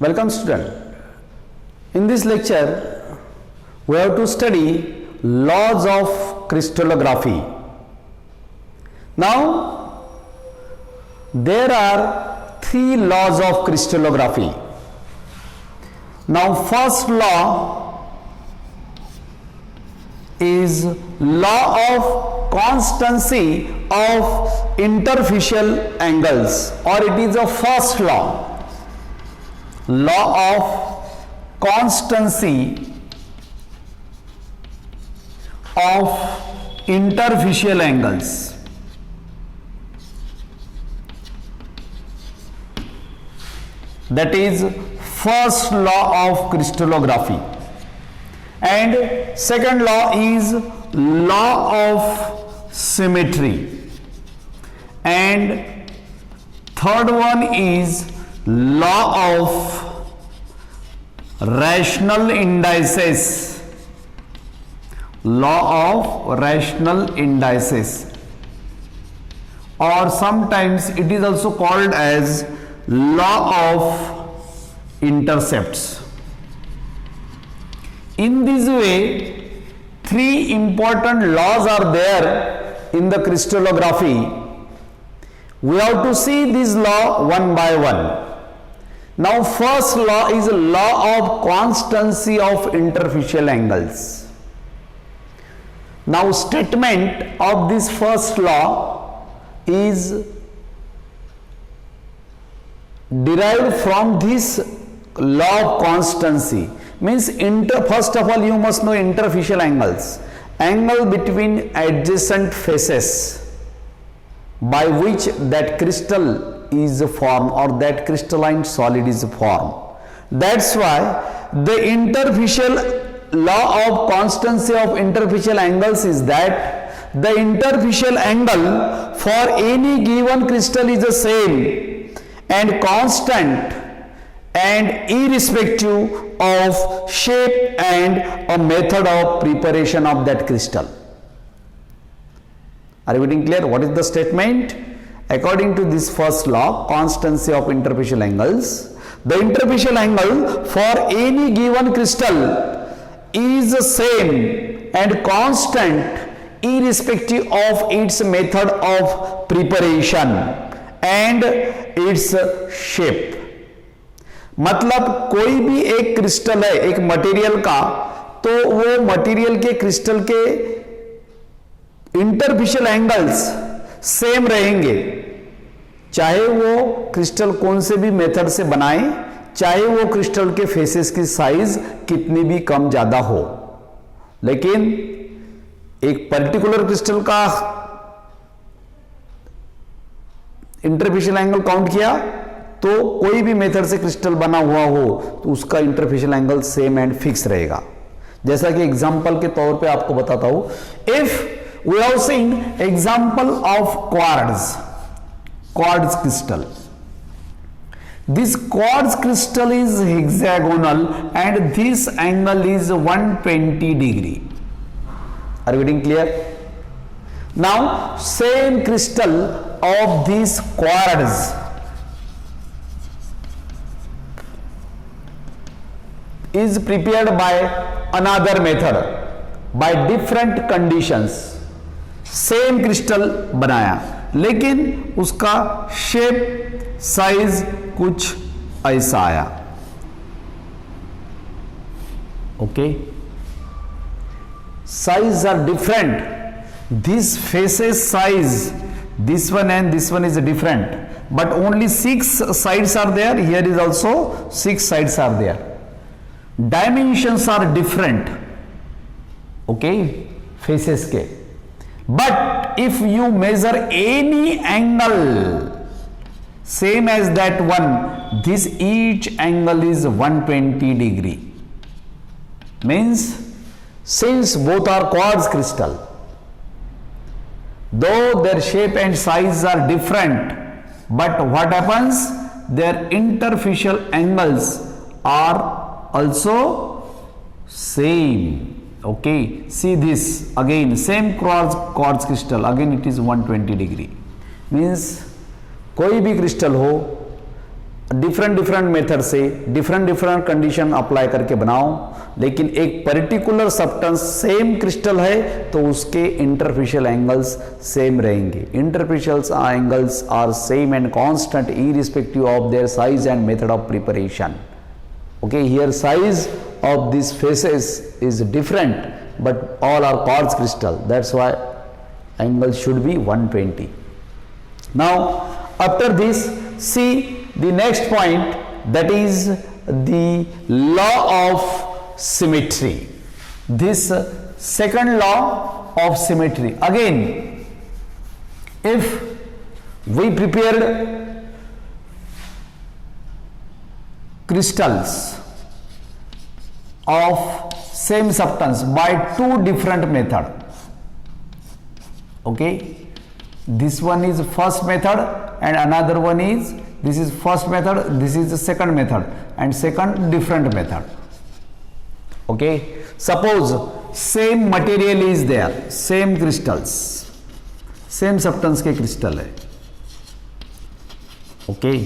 Welcome student. In this lecture we have to study laws of crystallography. Now there are three laws of crystallography. Now first law is law of constancy of interfacial angles, or it is a first law. Law of constancy of interfacial angles. That is first law of crystallography. And second law is law of symmetry. And third one is law of rational indices. Law of rational indices, or sometimes it is also called as law of intercepts. In this way, three important laws are there in the crystallography. We have to see this law one by one. Now first law is law of constancy of interfacial angles. Now statement of this first law is derived from this law of constancy. Means first of all you must know interfacial angles. Angle between adjacent faces by which that crystal is formed or that crystalline solid is formed. That's why the interfacial law of constancy of interfacial angles is that the interfacial angle for any given crystal is the same and constant and irrespective of shape and a method of preparation of that crystal. Are you getting clear? What is the statement? According to this first law, constancy of interfacial angles, the interfacial angle for any given crystal is the same and constant irrespective of its method of preparation and its shape. मतलब कोई भी एक crystal है एक material का, तो वो material के क्रिस्टल के इंटरफेशियल एंगल्स सेम रहेंगे, चाहे वो क्रिस्टल कौन से भी मेथड से बनाए, चाहे वो क्रिस्टल के फेसेस की साइज कितनी भी कम ज्यादा हो. लेकिन एक पर्टिकुलर क्रिस्टल का इंटरफेशियल एंगल काउंट किया तो कोई भी मेथड से क्रिस्टल बना हुआ हो तो उसका interfacial angle same and fix रहेगा. जैसा कि एग्जांपल के तौर पे आपको बताता हूं, if we have seen example of quartz crystal. This quartz crystal is hexagonal and this angle is 120 degree. Are you getting clear? Now same crystal of this quartz is prepared by another method by different conditions. Same crystal बनाया लेकिन उसका shape size कुछ ऐसा आया. Okay, size are different. This faces size, this one and this one is different, but only 6 sides are there. Here is also 6 sides are there. Dimensions are different. Okay, faces के. But if you measure any angle same as that one, this each angle is 120 degree. Means since both are quartz crystal, though their shape and size are different, but what happens, their interfacial angles are also same. Okay, see this again, same quartz crystal, again it is 120 degree. Means कोई भी crystal हो different different method से different different condition apply करके बनाओ, लेकिन एक particular substance same crystal है तो उसके इंटरफेशियल एंगल्स सेम रहेंगे. Interfacial angles are same and constant irrespective of their size and method of preparation. Okay, here size of these faces is different, but all are quartz crystal. That's why angle should be 120. Now after this, see the next point, that is the law of symmetry. This second law of symmetry, again if we prepared crystals of same substance by two different method, okay, this one is first method and another one is, this is first method, this is the second method and second different method. Okay, suppose same material is there, same crystals, same substance के crystal है. Okay,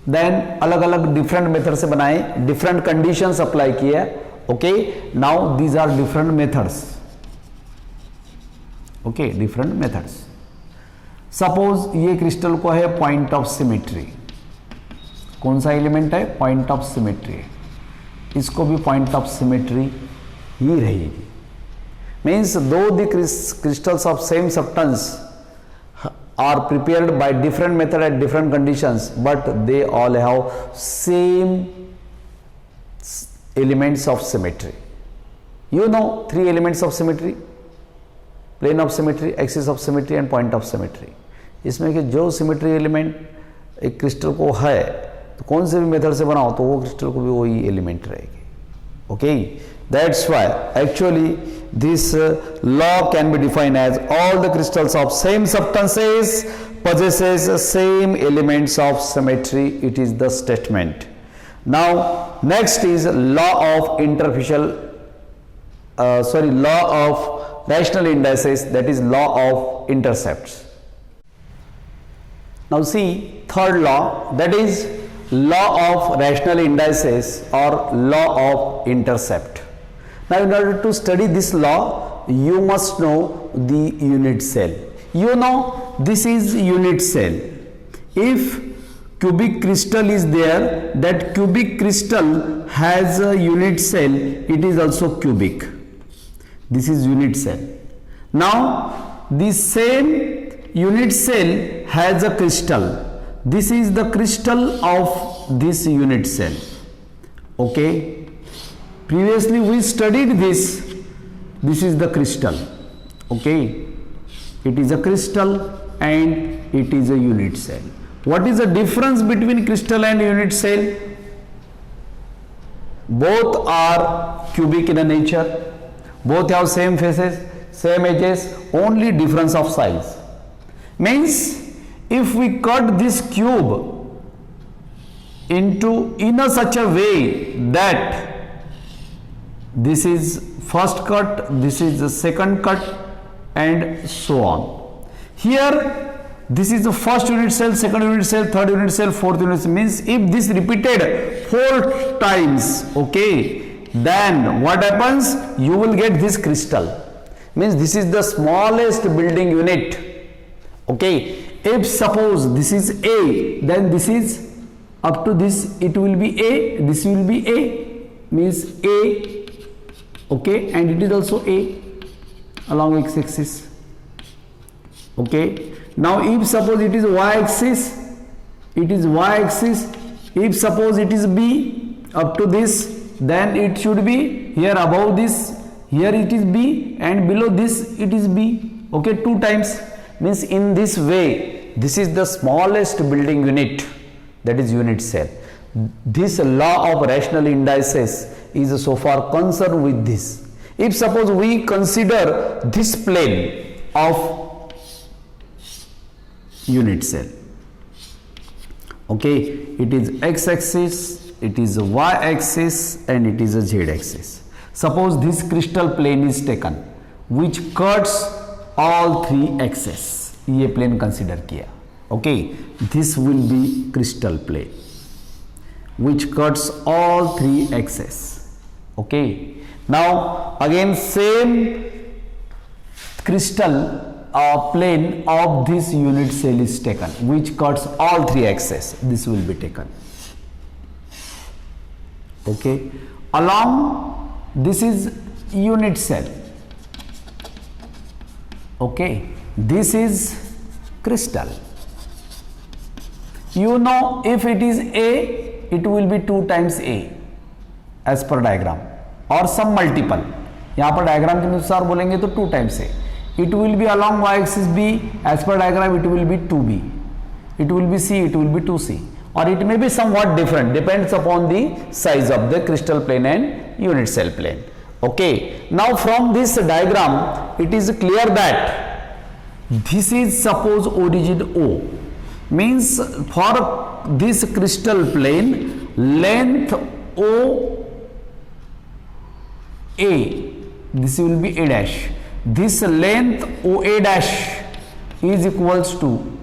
then अलग अलग different method से बनाए, different conditions apply किए. Okay, now these are different methods. Okay, different methods. Suppose ये crystal को है पॉइंट ऑफ सिमेट्री. कौन सा एलिमेंट है? Point of symmetry. इसको भी पॉइंट ऑफ सिमेट्री ही रहेगी. मीन्स दो the crystals of same substance are prepared by different method at different conditions, but they all have same elements of symmetry. You know three elements of symmetry: plane of symmetry, axis of symmetry and point of symmetry. इसमें कि जो symmetry element एक crystal को है तो कौन से भी मेथड से बनाओ तो वो क्रिस्टल को भी वही एलिमेंट रहेगी. Okay, that's why actually this law can be defined as all the crystals of same substances possesses same elements of symmetry. It is the statement. Now next is law of interfacial law of rational indices, that is law of intercepts. Now see third law, that is law of rational indices or law of intercept. Now in order to study this law, you must know the unit cell. You know this is unit cell. If cubic crystal is there, that cubic crystal has a unit cell, it is also cubic. This is unit cell. Now the same unit cell has a crystal. This is the crystal of this unit cell. Okay, previously we studied this. This is the crystal. Okay, it is a crystal and it is a unit cell. What is the difference between crystal and unit cell? Both are cubic in nature, both have same faces, same edges, only difference of size. Means if we cut this cube in a such a way that this is first cut, this is the second cut and so on. Here this is the first unit cell, second unit cell, third unit cell, fourth unit cell. Means if this repeated 4 times, okay, then what happens? You will get this crystal. Means this is the smallest building unit. Okay, if suppose this is A, then this is up to this, it will be A, this will be A, means A, okay, and it is also A along x-axis. Okay, now if suppose it is y-axis, it is y-axis. If suppose it is B up to this, then it should be here above this, here it is B, and below this it is B. Okay, 2 times. Means in this way, this is the smallest building unit, that is unit cell. This law of rational indices is so far concerned with this. If suppose we consider this plane of unit cell, okay, it is x-axis, it is a y-axis and it is a z-axis. Suppose this crystal plane is taken which cuts all 3 axes. ये plane consider किया. Okay, this will be crystal plane. which cuts all three axes. Okay, now again same crystal plane of this unit cell is taken, which cuts all three axes. This will be taken. Okay, along this is unit cell. Okay, this is crystal. You know, if it is A, it will be 2 times A as per diagram, or some multiple. यहाँ पर diagram के अनुसार बोलेंगे तो 2 times A. It will be along y axis B, as per diagram it will be 2B. It will be C, it will be 2C, or it may be somewhat different, depends upon the size of the crystal plane and unit cell plane. Okay, now from this diagram it is clear that this is suppose origin O, means for this crystal plane length O A, this will be A dash, this length OA dash is equals to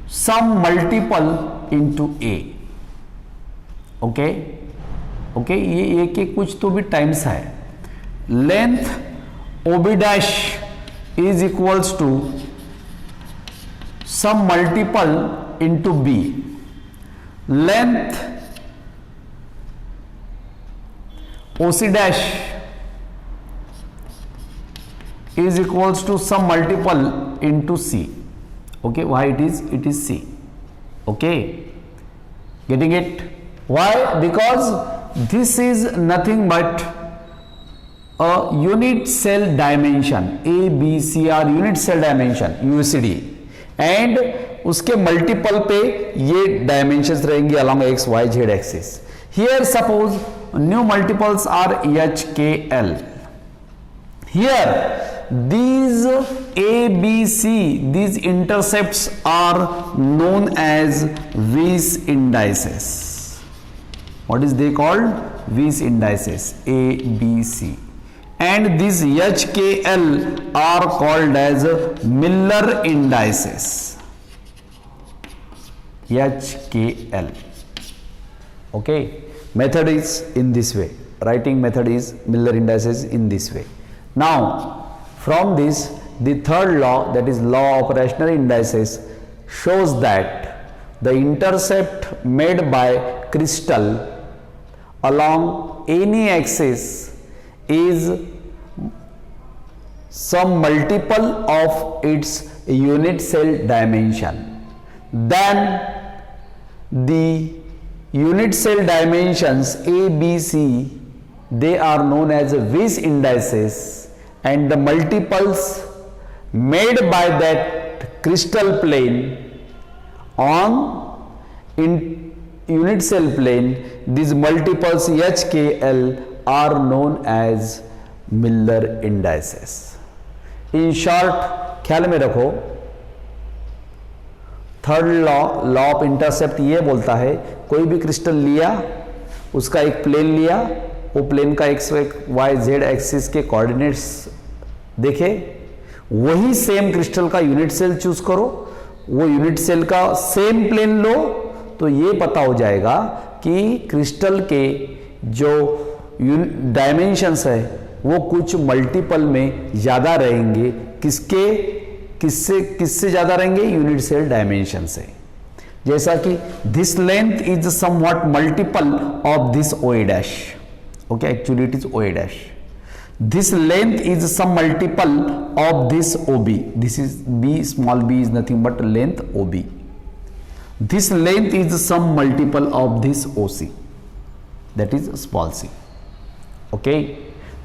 some multiple into A. Okay, okay, ये A के कुछ तो भी times है. Length OB dash is equals to some multiple into B. Length OC dash is equals to some multiple into C. Okay, why it is C. Okay, getting it? Why? Because this is nothing but a unit cell dimension. A, B, C are unit cell dimension, UCD, and उसके multiple पे ये dimensions रहेंगी along x, y, z axis. Here suppose new multiples are H, K, L. Here these A, B, C, these intercepts are known as Weiss indices. What is they called? Weiss indices, A, B, C. And these H, K, L are called as Miller indices. H, K, L. Okay, method is in this way. Writing method is Miller indices in this way. Now, from this, the third law, that is law of rational indices, shows that the intercept made by crystal along any axis is some multiple of its unit cell dimension. Then the unit cell dimensions A, B, C, they are known as Weiss indices, and the multiples made by that crystal plane on in unit cell plane, these multiples H, K, L are known as Miller indices. In short, ख्याल में रखो, third law of intercept ये बोलता है कोई भी crystal लिया, उसका एक प्लेन लिया, वो प्लेन का एक्स वाई जेड एक्सिस के कोऑर्डिनेट्स देखे, वही सेम क्रिस्टल का यूनिट सेल चूज करो, वो यूनिट सेल का सेम प्लेन लो, तो ये पता हो जाएगा कि क्रिस्टल के जो डायमेंशंस है वो कुछ मल्टीपल में ज़्यादा रहेंगे. किससे ज़्यादा रहेंगे? यूनिट सेल डायमेंशन से. जैसा कि this length is somewhat multiple of this OA dash. Okay, actually it is OA dash. This length is some multiple of this OB. This is B, small b is nothing but length OB. This length is some multiple of this OC, that is small c. Okay,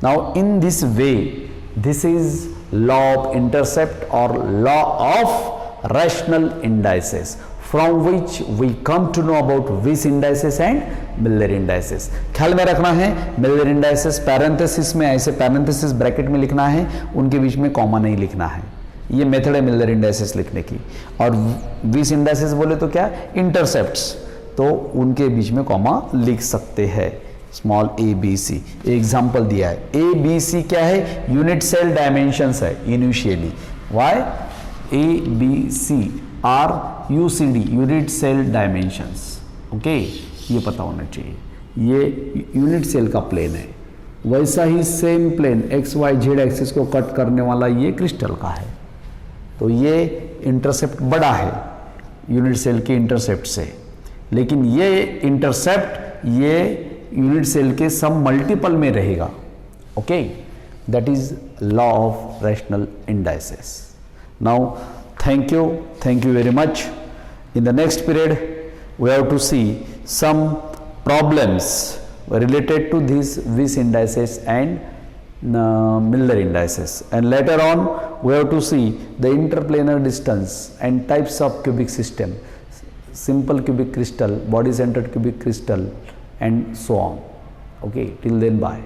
now in this way, this is law of intercept or law of rational indices, from which we come to know about Weiss indices and Miller indices. ख्याल में रखना है, Miller indices parenthesis में, ऐसे parenthesis bracket में लिखना है, उनके बीच में कॉमा नहीं लिखना है. ये मेथड है Miller indices लिखने की. और Weiss indices बोले तो क्या? इंटरसेप्ट्स, तो उनके बीच में कॉमा लिख सकते हैं. Small A B C example दिया है. ए बी सी क्या है? यूनिट सेल डायमेंशंस है initially. Why? A B C are UCD, unit cell dimensions. Okay, ये पता होना चाहिए। ये यूनिट सेल का प्लेन है। वैसा ही same plane X Y Z axis को कट करने वाला ये क्रिस्टल का है। तो ये इंटरसेप्ट बड़ा है यूनिट सेल के इंटरसेप्ट से, लेकिन ये इंटरसेप्ट ये यूनिट सेल के सम मल्टीपल में रहेगा। Okay, that is law of rational indices. Now thank you very much. In the next period we have to see some problems related to these Wiss indices and Miller indices, and later on we have to see the interplanar distance and types of cubic system, simple cubic crystal, body centered cubic crystal, and so on. Okay, till then, bye.